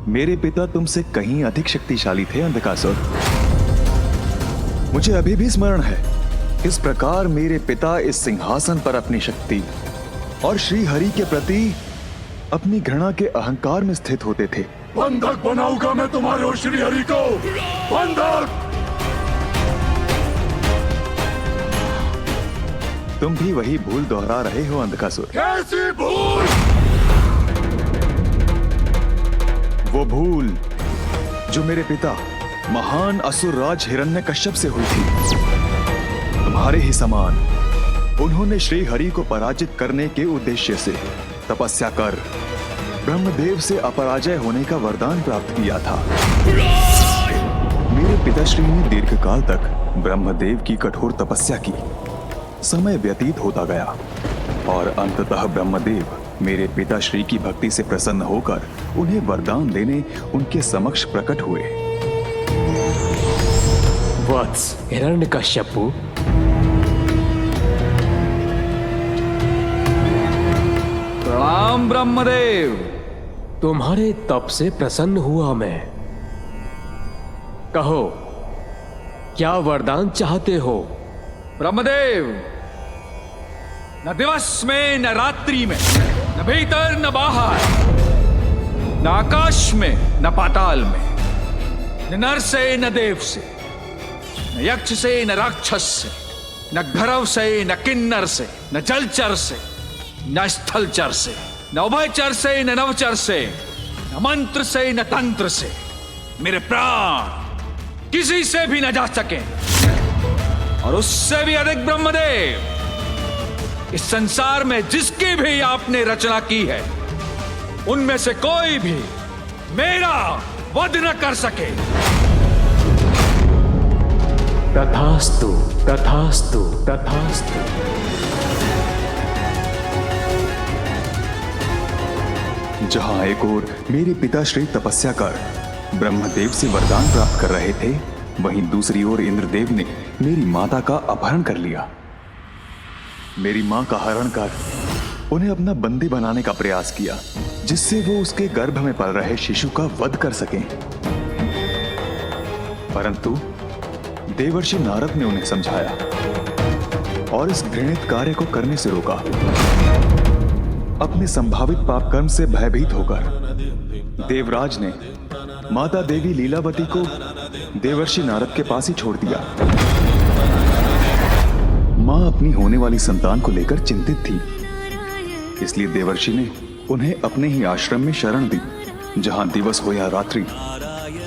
मेरे पिता तुमसे कहीं अधिक शक्तिशाली थे अंधकासुर। मुझे अभी भी स्मरण है किस प्रकार मेरे पिता इस सिंहासन पर अपनी शक्ति और श्री हरि के प्रति अपनी घृणा के अहंकार में स्थित होते थे। बंधक बनाऊंगा मैं तुम्हारे और श्री हरि को, बंधक। तुम भी वही भूल दोहरा रहे हो अंधकासुर। कैसी भूल? वो भूल जो मेरे पिता महान असुर राज हिरण्यकश्यप से हुई थी। तुम्हारे ही समान उन्होंने श्री हरि को पराजित करने के उद्देश्य से तपस्या कर ब्रह्मदेव से अपराजय होने का वरदान प्राप्त किया था। मेरे पिताश्री ने दीर्घकाल तक ब्रह्मदेव की कठोर तपस्या की। समय व्यतीत होता गया और अंततः ब्रह्मदेव मेरे पिताश्री की भक्ति से प्रसन्न होकर उन्हें वरदान देने उनके समक्ष प्रकट हुए। वत्स हिरण्यकश्यपु, प्रणाम ब्रह्मदेव। तुम्हारे तप से प्रसन्न हुआ मैं। कहो, क्या वरदान चाहते हो? ब्रह्मदेव, न दिवस में न रात्रि में, न भीतर न बाहर, न आकाश में न पाताल में, न नर से न देव से, न यक्ष से न राक्षस से, न घरव से न किन्नर से, न जलचर से न स्थलचर से, न उभयचर से न नवचर से, न मंत्र से न तंत्र से मेरे प्राण किसी से भी न जा सके। और उससे भी अधिक ब्रह्मदेव, इस संसार में जिसकी भी आपने रचना की है उनमें से कोई भी मेरा वध न कर सके। तथास्तु, तथास्तु, तथास्तु। जहां एक ओर मेरे पिताश्री तपस्या कर ब्रह्मदेव से वरदान प्राप्त कर रहे थे, वहीं दूसरी ओर इंद्रदेव ने मेरी माता का अपहरण कर लिया। मेरी मां का हरण कर उन्हें अपना बंदी बनाने का प्रयास किया, जिससे वो उसके गर्भ में पल रहे शिशु का वध कर सकें। परंतु देवर्षि नारद ने उन्हें समझाया और इस घृणित कार्य को करने से रोका। अपने संभावित पाप कर्म से भयभीत होकर देवराज ने माता देवी लीलावती को देवर्षि नारद के पास ही छोड़ दिया। मां अपनी होने वाली संतान को लेकर चिंतित थी, इसलिए देवर्षि ने उन्हें अपने ही आश्रम में शरण दी, जहां दिवस हो या रात्रि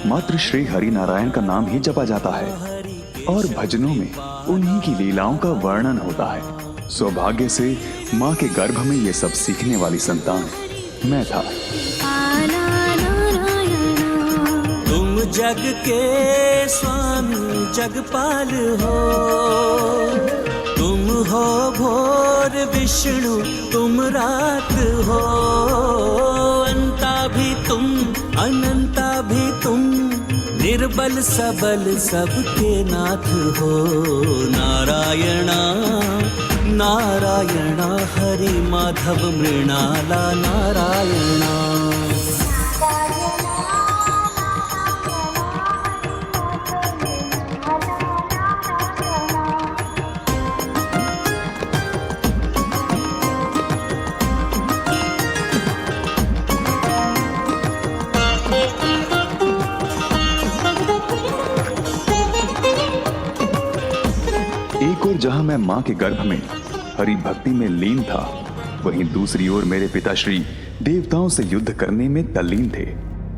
मात्र श्री हरि नारायण का नाम ही जपा जाता है और भजनों में उन्हीं की लीलाओं का वर्णन होता है। सौभाग्य से मां के गर्भ में ये सब सीखने वाली संतान मैं था। तुम जग के स्वामी जगपाल हो, तुम हो भोर विष्णु, तुम रात हो, अंता भी तुम अनंता भी तुम, निर्बल सबल सबके नाथ हो। नारायणा नारायणा हरि माधव मृणाला नारायणा। एक ओर जहां मैं मां के गर्भ में हरि भक्ति में लीन था, वहीं दूसरी ओर मेरे पिताश्री देवताओं से युद्ध करने में तल्लीन थे,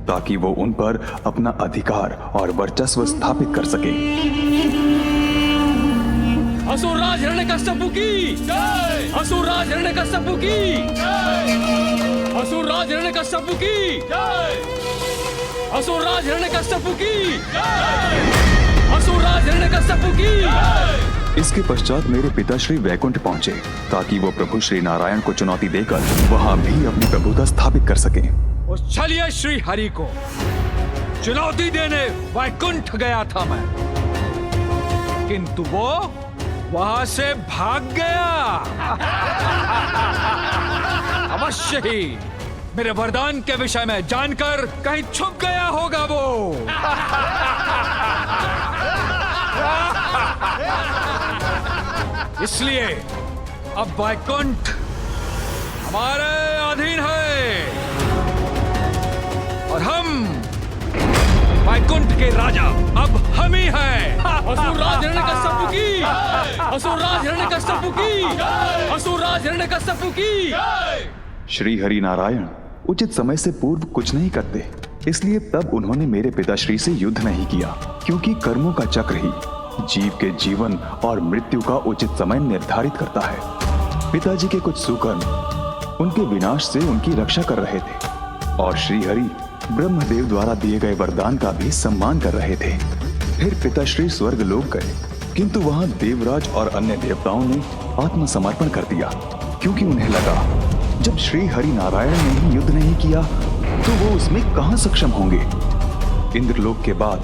ताकि वो उन पर अपना अधिकार और वर्चस्व स्थापित कर सके। असुरराज हिरण्यकश्यप की जय! असुरराज हिरण्यकश्यप की जय! असुरराज हिरण्यकश्यप की जय! असुरराज हिरण्यकश्यप की जय! असुरराज हिरण्यकश्यप की जय! इसके पश्चात मेरे पिताश्री वैकुंठ पहुंचे, ताकि वो प्रभु श्री नारायण को चुनौती देकर वहां भी अपनी प्रभुता स्थापित कर सके। चलिए श्री हरि को चुनौती देने वैकुंठ गया था मैं, किंतु वो वहां से भाग गया। अवश्य ही मेरे वरदान के विषय में जानकर कहीं छुप गया होगा वो। इसलिए अब वैकुंठ हमारे अधीन है और हम वैकुंठ के राजा अब हम ही हैं। असुरराज हिरण्यकश्यप की, असुरराज हिरण्यकश्यप की, असुरराज हिरण्यकश्यप की। श्री हरि नारायण उचित समय से पूर्व कुछ नहीं करते, इसलिए तब उन्होंने मेरे पिताश्री से युद्ध नहीं किया, क्योंकि कर्मों का चक्र ही जीव के जीवन और मृत्यु का उचित समय निर्धारित करता है। पिताजी के कुछ सुकर्म उनके विनाश से उनकी रक्षा कर रहे थे और श्री हरि ब्रह्मदेव द्वारा दिए गए वरदान का भी सम्मान कर रहे थे। फिर पिताश्री स्वर्ग लोक गए, किंतु वहां देवराज और अन्य देवताओं ने आत्मसमर्पण कर दिया, क्योंकि उन्हें लगा जब श्री हरि नारायण ने ही युद्ध नहीं किया तो वो उसमें कहां सक्षम होंगे। इंद्रलोक के बाद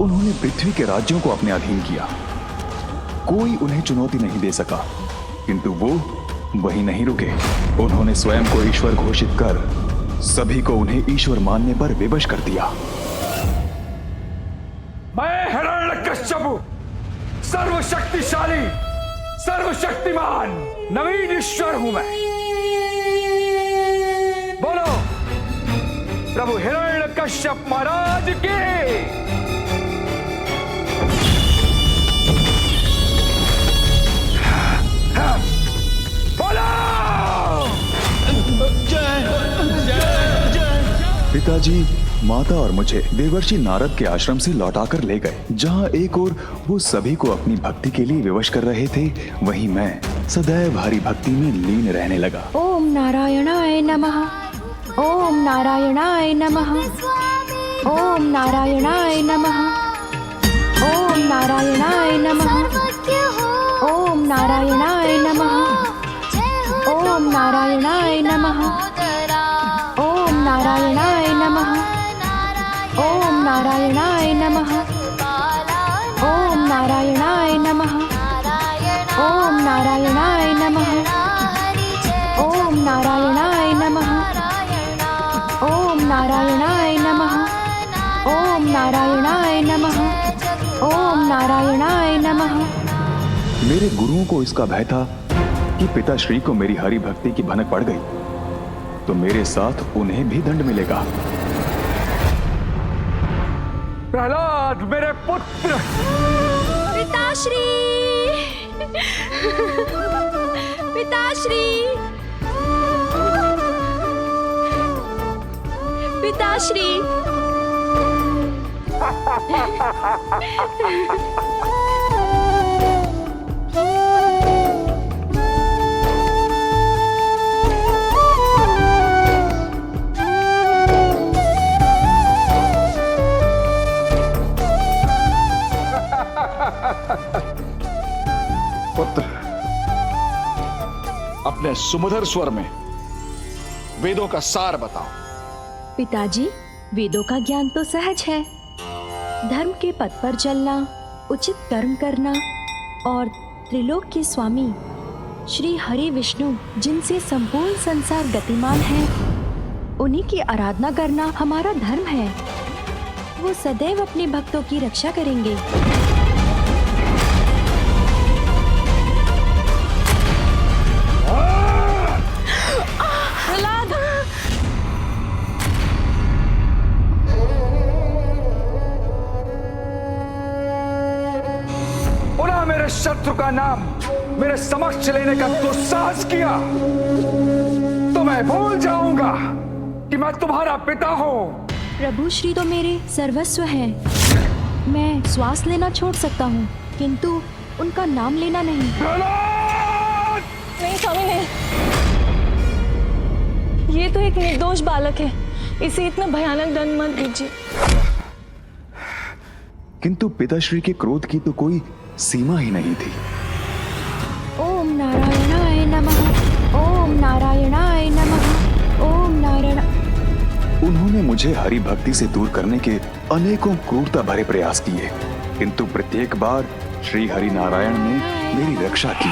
उन्होंने पृथ्वी के राज्यों को अपने अधीन किया। कोई उन्हें चुनौती नहीं दे सका, किंतु वो वहीं नहीं रुके। उन्होंने स्वयं को ईश्वर घोषित कर सभी को उन्हें ईश्वर मानने पर विवश कर दिया। मैं हिरण्यकश्यप सर्वशक्तिशाली सर्वशक्तिमान नवीन ईश्वर हूं मैं। बोलो प्रभु हिरण्यकश्यप महाराज की। बोलो पिताजी माता और मुझे देवर्षि नारद के आश्रम से लौटाकर ले गए, जहां एक ओर वो सभी को अपनी भक्ति के लिए विवश कर रहे थे, वहीं मैं सदैव हरि भक्ति में लीन रहने लगा। ओम नारायणाय नमः, ओम नारायणाय नमः, ओम नारायणाय नमः, ओम नारायणाय नमः, ओम नारायणाय नमः, ओम नारायणाय नमः, ओम नारायणाय नमः, ओम नारायणाय नमः, ओम नारायणाय नमः, ओम नारायणाय नमः, ओम नारायणाय नमः, ओम नारायणाय नमः, ओम नारायणाय नमः, ओम नारायणाय नमः। मेरे गुरुओं को इसका भय था कि पिताश्री को मेरी हरि भक्ति की भनक पड़ गई तो मेरे साथ उन्हें भी दंड मिलेगा। प्रहलाद मेरे पुत्र। पिताश्री, पिताश्री, पिताश्री। पुत्र, अपने सुमधुर स्वर में वेदों का सार बताओ। पिताजी, वेदों का ज्ञान तो सहज है। धर्म के पथ पर चलना, उचित कर्म करना और त्रिलोक के स्वामी श्री हरि विष्णु, जिनसे संपूर्ण संसार गतिमान है, उन्हीं की आराधना करना हमारा धर्म है। वो सदैव अपने भक्तों की रक्षा करेंगे। मेरे शत्रु का नाम मेरे समक्ष लेने का दुस्साहस किया तो मैं भूल जाऊंगा कि मैं तुम्हारा पिता हूं। प्रभु श्री तो मेरे सर्वस्व हैं। मैं श्वास लेना छोड़ सकता हूँ, किंतु उनका नाम लेना नहीं। नहीं स्वामी, नहीं। ये तो एक निर्दोष बालक है, इसे इतना भयानक दंड मत दीजिए। किंतु पिताश्री के क्रोध की तो कोई सीमा ही नहीं थी। ओम नारायणाय नमः, ओम नारायणाय नमः, ओम नारायण। उन्होंने मुझे हरि भक्ति से दूर करने के अनेकों क्रूरता भरे प्रयास किए, किंतु प्रत्येक बार श्री हरि नारायण ने मेरी रक्षा की।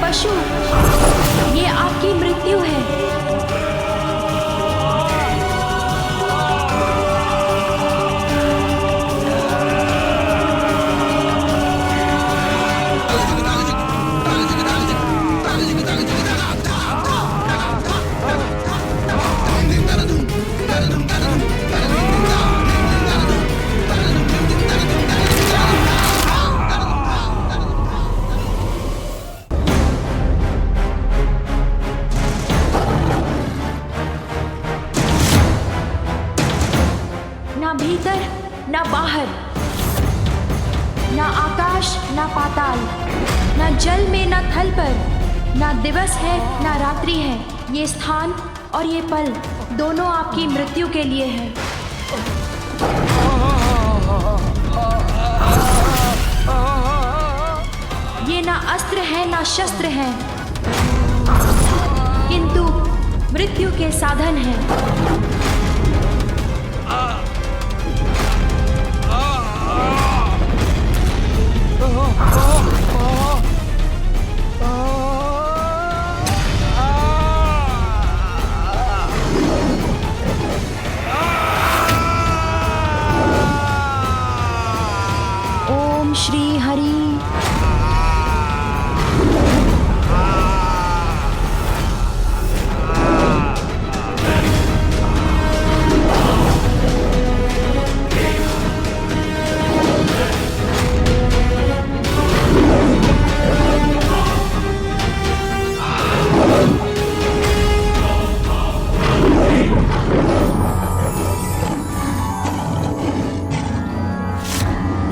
पशु, ये आपकी मृत्यु है। ना भीतर ना बाहर, ना आकाश ना पाताल, ना जल में ना थल पर, ना दिवस है ना रात्रि है। ये स्थान और ये पल दोनों आपकी मृत्यु के लिए है। ये ना अस्त्र है ना शस्त्र है, किंतु मृत्यु के साधन हैं। ओम श्री हरि।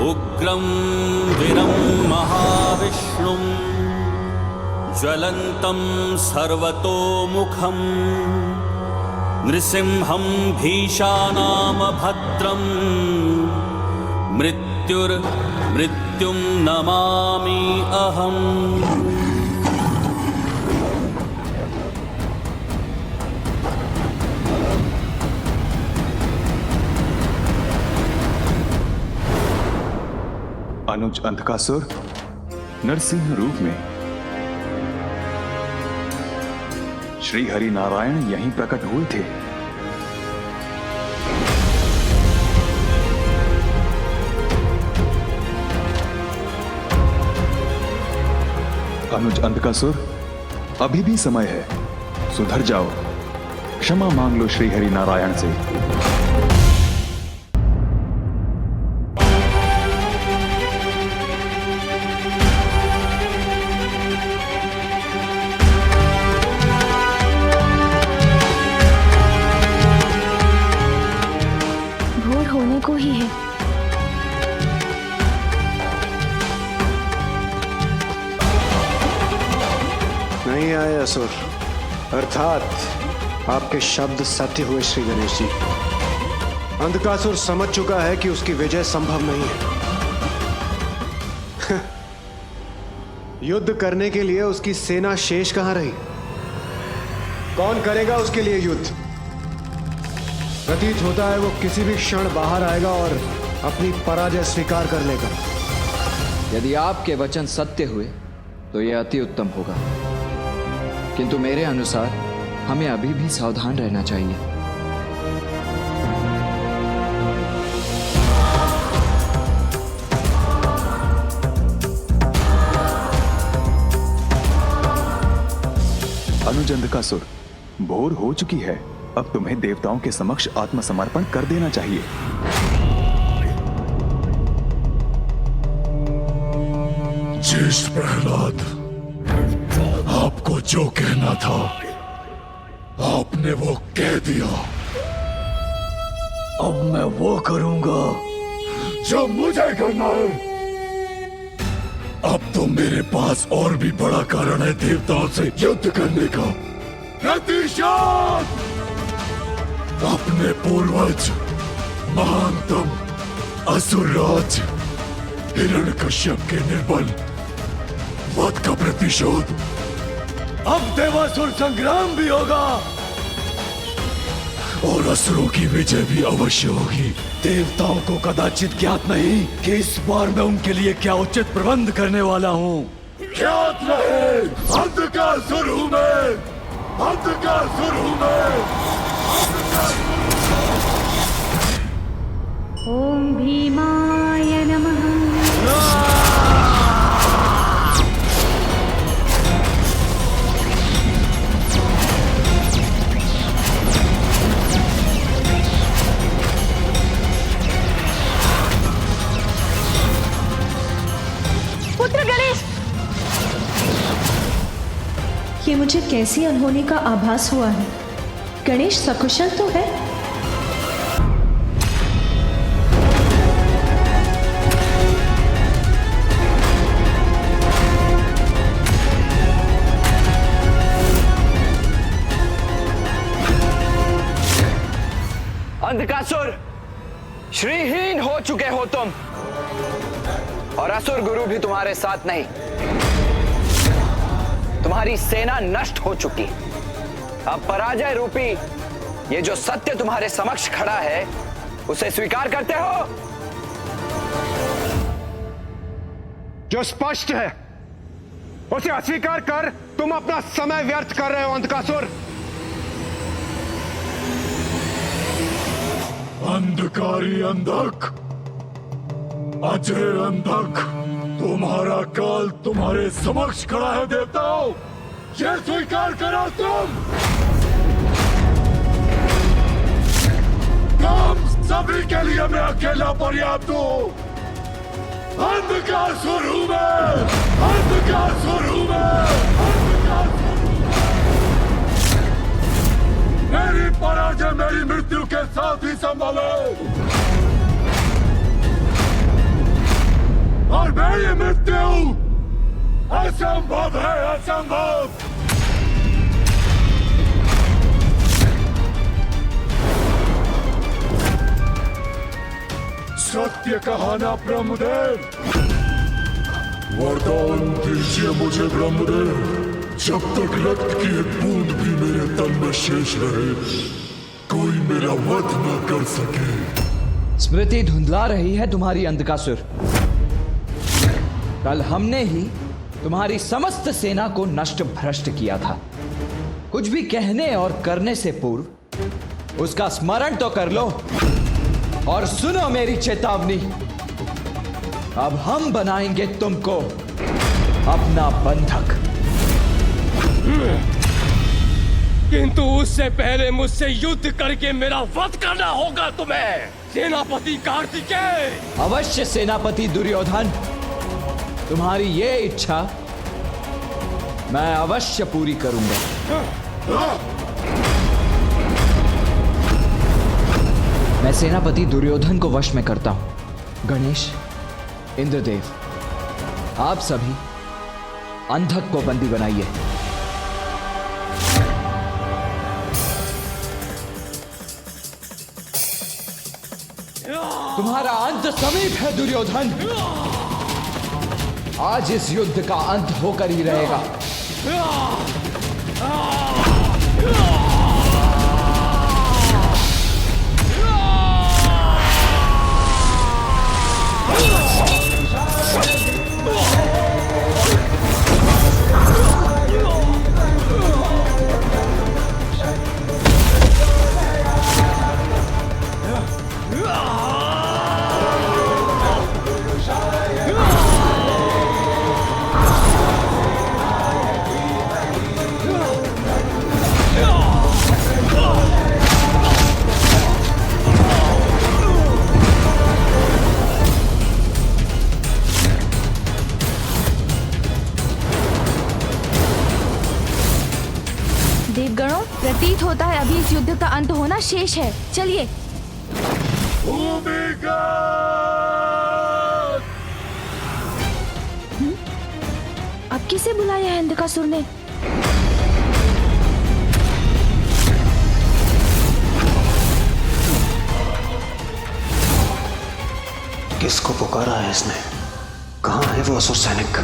उग्रं वीरं महाविष्णुं ज्वलन्तं सर्वतोमुखं नृसिंहं भीषानामभद्रं मृत्युं नमामि अहम्। अनुज अंधकासुर नरसिंह रूप में श्री हरि नारायण यहीं प्रकट हुए थे। अनुज अंधकासुर, अभी भी समय है, सुधर जाओ, क्षमा मांग लो श्री हरि नारायण से। होने को ही है। नहीं आए असुर, अर्थात आपके शब्द सत्य हुए श्री गणेश जी। अंधकासुर समझ चुका है कि उसकी विजय संभव नहीं है। युद्ध करने के लिए उसकी सेना शेष कहां रही? कौन करेगा उसके लिए युद्ध? प्रतीत होता है वो किसी भी क्षण बाहर आएगा और अपनी पराजय स्वीकार कर लेगा। यदि आपके वचन सत्य हुए तो यह अति उत्तम होगा, किंतु मेरे अनुसार हमें अभी भी सावधान रहना चाहिए। अनुज अंधकासुर, भोर हो चुकी है, अब तुम्हें देवताओं के समक्ष आत्मसमर्पण कर देना चाहिए। ज्येष्ठ प्रहलाद, आपको जो कहना था आपने वो कह दिया। अब मैं वो करूंगा जो मुझे करना है। अब तो मेरे पास और भी बड़ा कारण है देवताओं से युद्ध करने का। प्रतिशोध! अपने पूर्वज महानतम असुरराज हिरण्यकश्यप के निर्बल वध का प्रतिशोध। अब देवासुर संग्राम भी होगा और असुरों की विजय भी अवश्य होगी। देवताओं को कदाचित ज्ञात नहीं कि इस बार मैं उनके लिए क्या उचित प्रबंध करने वाला हूँ। ज्ञात रहे अंधकार शुरू में, अंधकार शुरू में। ओम भीमाय नमः। पुत्र गणेश, ये मुझे कैसी अनहोनी का आभास हुआ है। गणेश सकुशल तो है? अंधकासुर, श्रीहीन हो चुके हो तुम, और असुर गुरु भी तुम्हारे साथ नहीं। तुम्हारी सेना नष्ट हो चुकी। अब पराजय रूपी ये जो सत्य तुम्हारे समक्ष खड़ा है, उसे स्वीकार करते हो? जो स्पष्ट है उसे अस्वीकार कर तुम अपना समय व्यर्थ कर रहे हो अंधकासुर। अंधकारी अंधक, अजय अंधक, तुम्हारा काल तुम्हारे समक्ष खड़ा है देवताओं, ये स्वीकार करो तुम सभी के लिए मैं अकेला पर्याप्त हूं। अंधकार शुरू में, अंधकार शुरू में, अंधकार शुरू में। मेरी पराजय मेरी मृत्यु के साथ ही संभव है, और मेरी मृत्यु असंभव है, असंभव। सत्य कहा ना ब्रह्मदेव, वरदान दीजिए मुझे ब्रह्मदेव, जब तक रक्त की एक बूंद भी मेरे तन में शेष रहे, कोई मेरा वध न कर सके। स्मृति धुंधला रही है तुम्हारी अंधकासुर। कल हमने ही तुम्हारी समस्त सेना को नष्ट भ्रष्ट किया था। कुछ भी कहने और करने से पूर्व उसका स्मरण तो कर लो, और सुनो मेरी चेतावनी। अब हम बनाएंगे तुमको अपना बंधक। किंतु उससे पहले मुझसे युद्ध करके मेरा वध करना होगा तुम्हें, सेनापति कार्तिकेय। अवश्य सेनापति दुर्योधन, तुम्हारी ये इच्छा मैं अवश्य पूरी करूंगा। मैं सेनापति दुर्योधन को वश में करता हूं। गणेश, इंद्रदेव, आप सभी अंधक को बंदी बनाइए। तुम्हारा अंत समीप है दुर्योधन। आज इस युद्ध का अंत होकर ही रहेगा। देवगणों, प्रतीत होता है अभी इस युद्ध का अंत होना शेष है। चलिए। अब किसे बुलाया है अंधकासुर ने? किसको पुकारा है इसने? कहां है वो असुर सैनिक?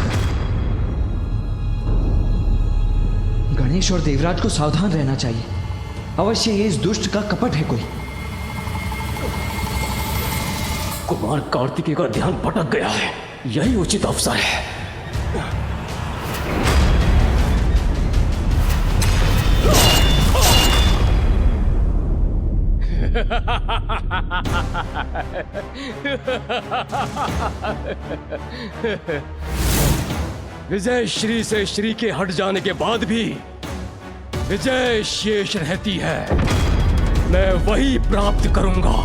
गणेश और देवराज को सावधान रहना चाहिए। अवश्य ये इस दुष्ट का कपट है कोई। कुमार कार्तिकेय का ध्यान भटक गया है, यही उचित अवसर है। विजय श्री से श्री के हट जाने के बाद भी विजय शेष रहती है। मैं वही प्राप्त करूंगा।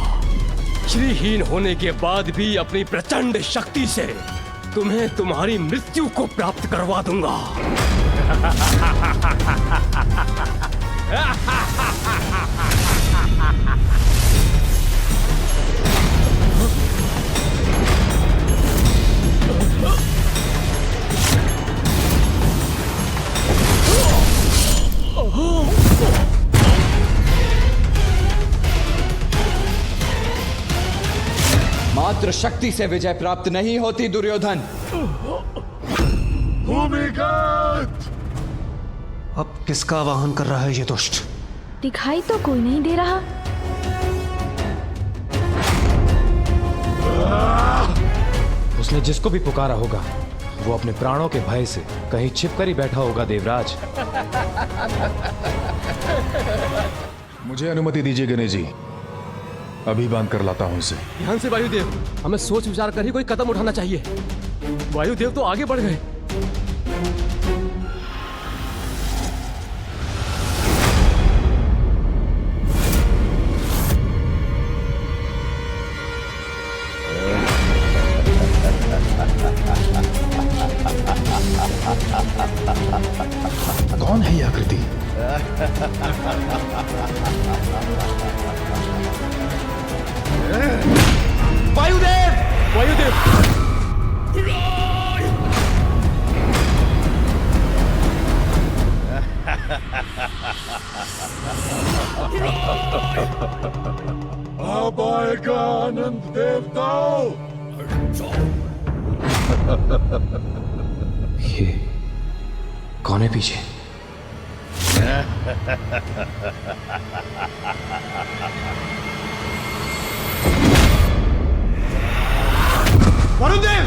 श्रीहीन होने के बाद भी अपनी प्रचंड शक्ति से तुम्हें तुम्हारी मृत्यु को प्राप्त करवा दूंगा। मात्र शक्ति से विजय प्राप्त नहीं होती दुर्योधन। भूमिगत! अब किसका वाहन कर रहा है ये दुष्ट? दिखाई तो कोई नहीं दे रहा। उसने जिसको भी पुकारा होगा वो अपने प्राणों के भय से कहीं छिप कर ही बैठा होगा देवराज। मुझे अनुमति दीजिए गणेश जी, अभी बांध कर लाता हूं इसे। ध्यान से वायुदेव, हमें सोच विचार कर ही कोई कदम उठाना चाहिए। वायुदेव तो आगे बढ़ गए। कौन है ये आकृति? वायुदेव! वायुदेव! अब आएगा आनंद देवताओं। ये कौन है पीछे? वरुण देव!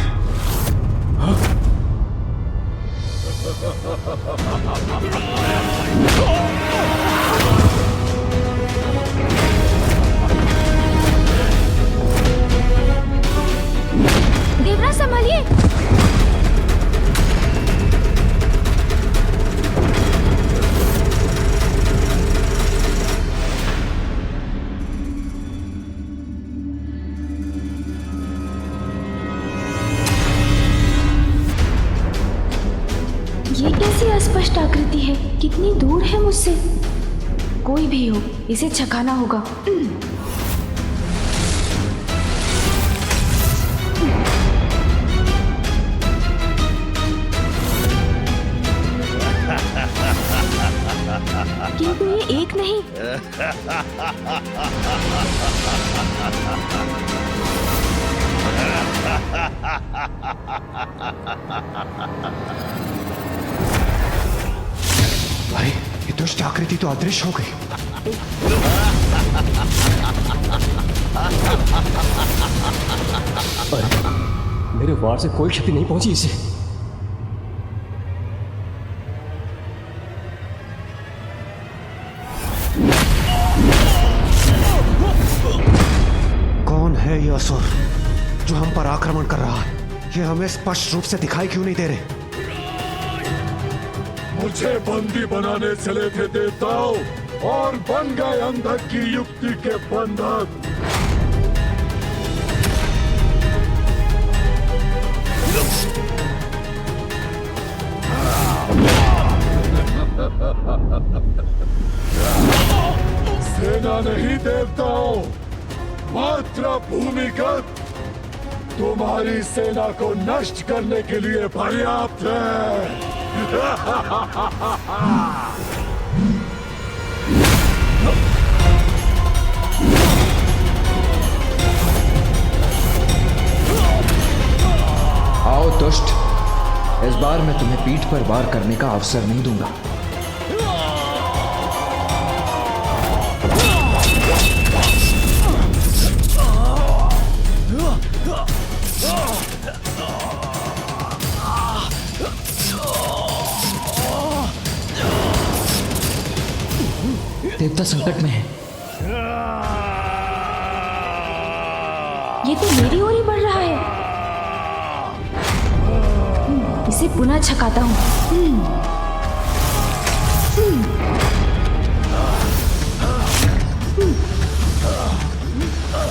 देवराज संभालिए। ये कैसी अस्पष्ट आकृति है? कितनी दूर है मुझसे? कोई भी हो, इसे छकाना होगा। किंतु ये एक नहीं। अरे ये दुष्ट आकृति तो अदृश्य हो गई। अरे मेरे वार से कोई क्षति नहीं पहुंची इसे। कौन है ये असुर जो हम पर आक्रमण कर रहा है? ये हमें स्पष्ट रूप से दिखाई क्यों नहीं दे रहे? मुझे बंदी बनाने चले थे देवताओं और बन गए अंधक की युक्ति के बंधक। सेना नहीं देवताओं, मात्र भूमिगत तुम्हारी सेना को नष्ट करने के लिए पर्याप्त है। आओ दुष्ट, इस बार मैं तुम्हें पीठ पर वार करने का अवसर नहीं दूंगा। देवता संकट में है। ये तो मेरी ओर ही बढ़ रहा है। इसे पुनः छकाता हूँ।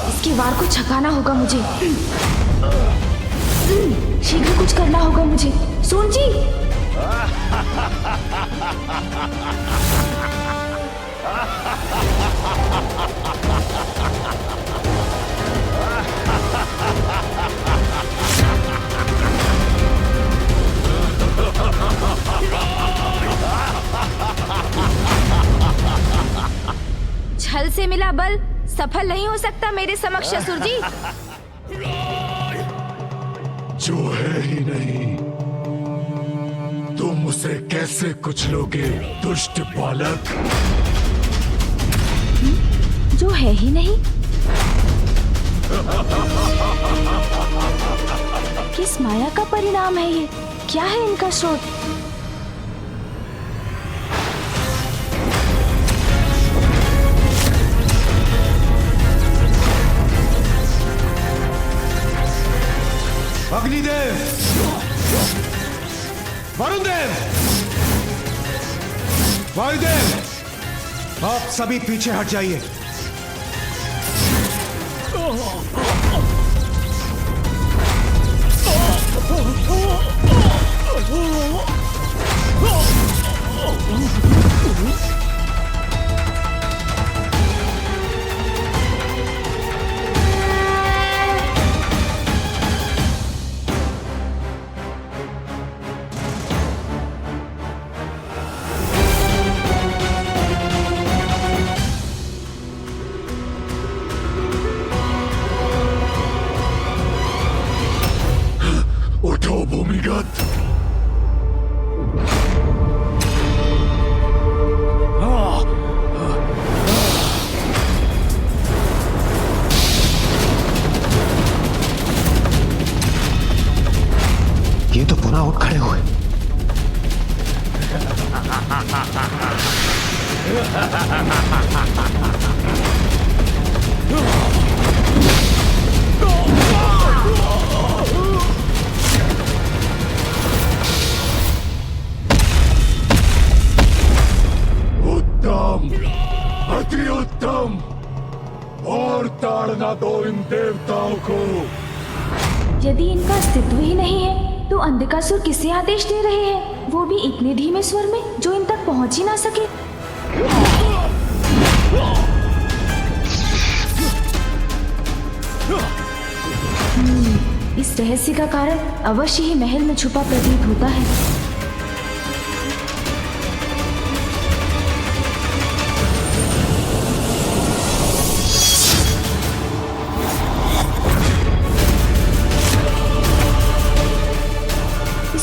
इसके वार को छकाना होगा मुझे। शीघ्र कुछ करना होगा मुझे। सोन जी, छल से मिला बल सफल नहीं हो सकता मेरे समक्ष असुर जी। जो है ही नहीं, तुम उसे कैसे कुचलोगे दुष्ट बालक? जो है ही नहीं? किस माया का परिणाम है ये? क्या है इनका स्रोत? अग्निदेव, वरुण देव, वायुदेव, आप सभी पीछे हट जाइए। उठो भूमिगत। ये तो पुनः उठ खड़े हुए। उत्तम, अति उत्तम। और ताड़ना दो इन देवताओं को। यदि इनका अस्तित्व ही नहीं है तो अंधकासुर किसे आदेश दे रहे हैं, वो भी इतने धीमे स्वर में जो इन तक पहुंच ही ना सके। इस रहस्य का कारण अवश्य ही महल में छुपा प्रतीत होता है।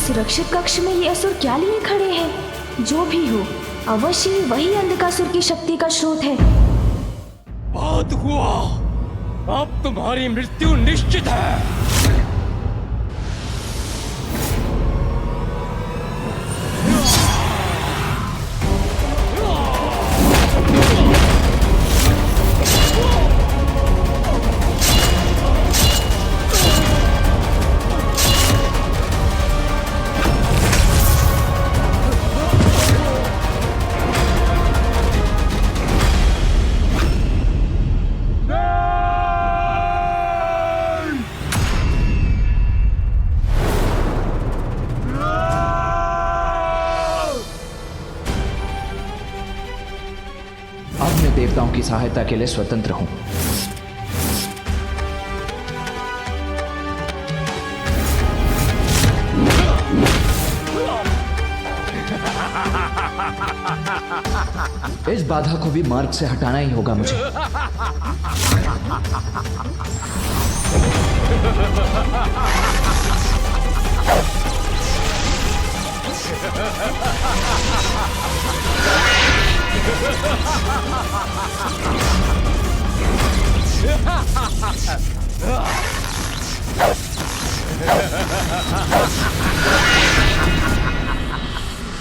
सुरक्षित कक्ष में ये असुर क्या लिए खड़े हैं? जो भी हो, अवश्य ही वही अंधकासुर की शक्ति का स्रोत है। बात हुआ, अब तुम्हारी मृत्यु निश्चित है। देवताओं की सहायता के लिए स्वतंत्र हूं। इस बाधा को भी मार्ग से हटाना ही होगा मुझे।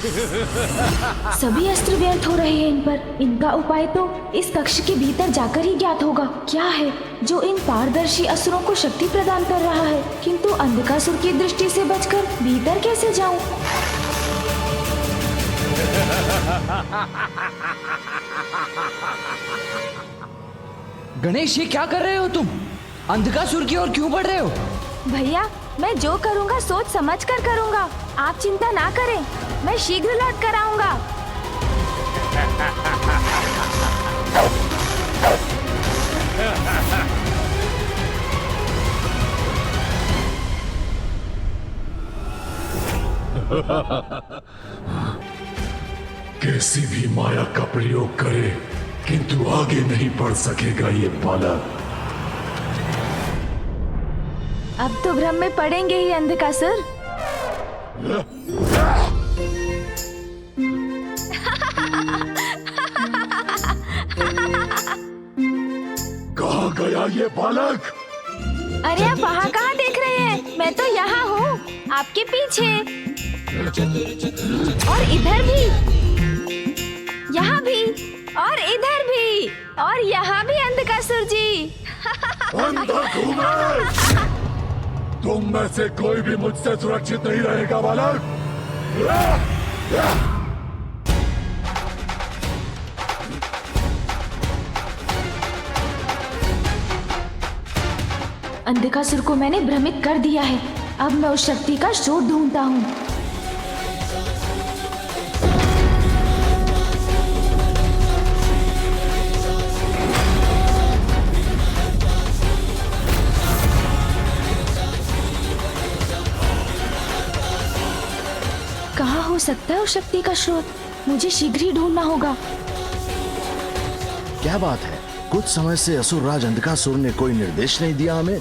सभी अस्त्र व्यर्थ हो रहे हैं इन पर। इनका उपाय तो इस कक्ष के भीतर जाकर ही ज्ञात होगा। क्या है जो इन पारदर्शी असुरों को शक्ति प्रदान कर रहा है? किंतु अंधकासुर की दृष्टि से बचकर भीतर कैसे जाऊं? गणेश, ये क्या कर रहे हो तुम? अंधकासुर की ओर क्यों बढ़ रहे हो? भैया, मैं जो करूँगा सोच समझ कर करूँगा। आप चिंता ना करें, मैं शीघ्र लौट कर आऊँगा। कैसी भी माया का प्रयोग करे किंतु आगे नहीं बढ़ सकेगा ये बालक। अब तो भ्रम में पड़ेंगे ही अंधकासुर। कहाँ गया ये बालक? अरे आप वहाँ कहाँ देख रहे हैं? मैं तो यहाँ हूँ, आपके पीछे। और इधर भी, यहाँ भी, और इधर भी, और यहाँ भी अंधकासुर जी। अंधा घूमे। तुम में से कोई भी मुझसे सुरक्षित नहीं रहेगा बालक। अंधकासुर को मैंने भ्रमित कर दिया है। अब मैं उस शक्ति का स्रोत ढूंढता हूँ। कहाँ हो सकता है उस शक्ति का स्रोत? मुझे शीघ्र ही ढूंढना होगा। क्या बात है? कुछ समय से असुरराज अंधकासुर ने कोई निर्देश नहीं दिया हमें।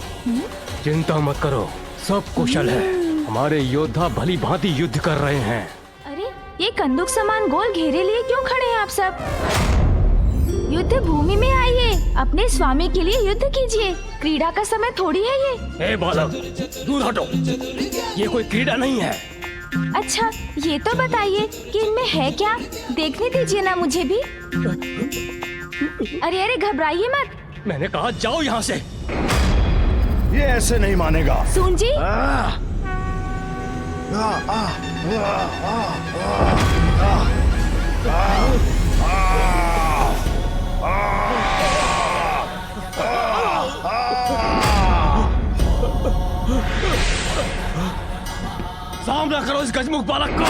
चिंता मत करो, सब कुशल है। हमारे योद्धा भली भांति युद्ध कर रहे हैं। अरे, ये कंदूक समान गोल घेरे लिए क्यों खड़े हैं आप सब? युद्ध भूमि में आइए, अपने स्वामी के लिए युद्ध कीजिए। क्रीड़ा का समय थोड़ी है ये। ए बालक, दूर हटो। ये कोई क्रीड़ा नहीं है। अच्छा, ये तो बताइए कि इनमें है क्या? देखने दीजिए ना मुझे भी। अरे अरे, घबराइए मत। मैंने कहा जाओ यहाँ से। ये ऐसे नहीं मानेगा। सुन जी, सामना करो इस गजमुख बालक का।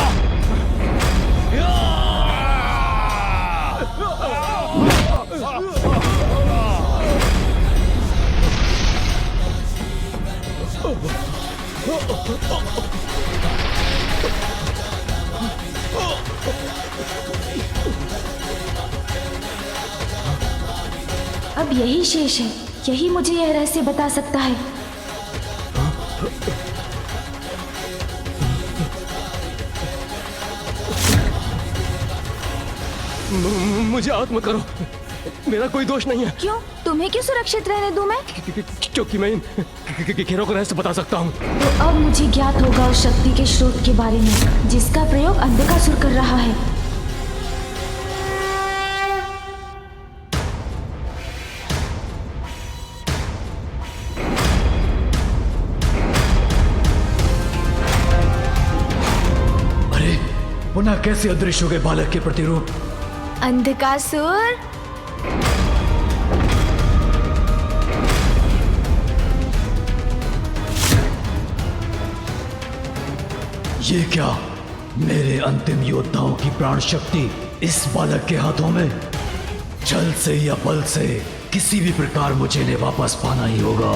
अब यही शेष है। यही मुझे यह रहस्य बता सकता है। मुझे आहत मत करो, मेरा कोई दोष नहीं है। क्यों? तुम्हें क्यों सुरक्षित रहने दूं मैं? क्योंकि मैं इन घेरों का रहस्य बता सकता हूँ। तो अब मुझे ज्ञात होगा उस शक्ति के स्रोत के बारे में जिसका प्रयोग अंधकासुर कर रहा है। अरे, पुनः कैसे अदृश्य हो गए बालक के प्रतिरूप? अंधकासुर, ये क्या? मेरे अंतिम योद्धाओं की प्राण शक्ति इस बालक के हाथों में? छल से या बल से किसी भी प्रकार मुझे इन्हें वापस पाना ही होगा।